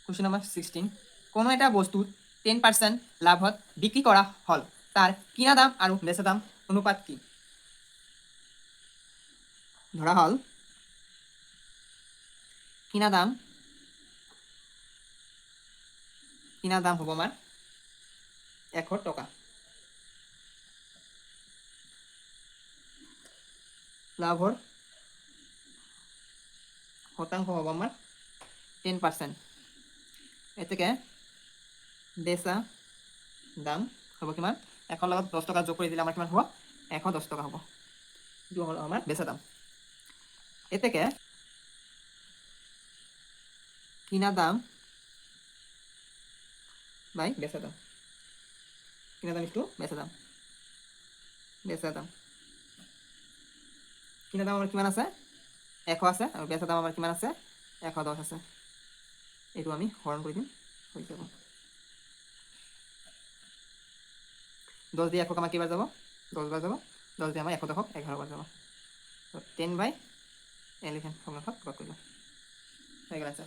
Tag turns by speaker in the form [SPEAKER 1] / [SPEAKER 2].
[SPEAKER 1] Question number 16 কোনো এটা বস্তুত 10% লাভত বিক্ৰী কৰা হ'ল তাৰ কিনা দাম আৰু বেচা দাম অনুপাত কি ধৰা হ'ল কিনা দাম হ'ব আমাৰ 100 টকা লাভৰ শতাংশ হ'ব আমাৰ 10%। এতেকে বেচা দাম হ'ব কিমান 100 লগত 10 টকা যোগ কৰি দিলে আমাৰ কিমান হ'ব 110 টকা হ'ব এইটো হ'ল আমাৰ বেচা দাম। এতেকে কিনা দাম বাই বেচা দাম কিনা দাম ইটো বেচা দাম কিনা দাম আমাৰ কিমান আছে 100 আছে আৰু বেচা দাম আমাৰ কিমান আছে 110 আছে এইটো আমি হৰণ কৰি দিম হৈ যাব 10 দিয়ে 100 আমাৰ কেইবাৰ যাব 10 বাৰ যাব 10 দিয়ে আমাৰ 110 11 বাৰ যাব 10/11 ফৰ্মুলাখন প্ৰয়োগ কৰিলোঁ হৈ গ'ল আচ্ছা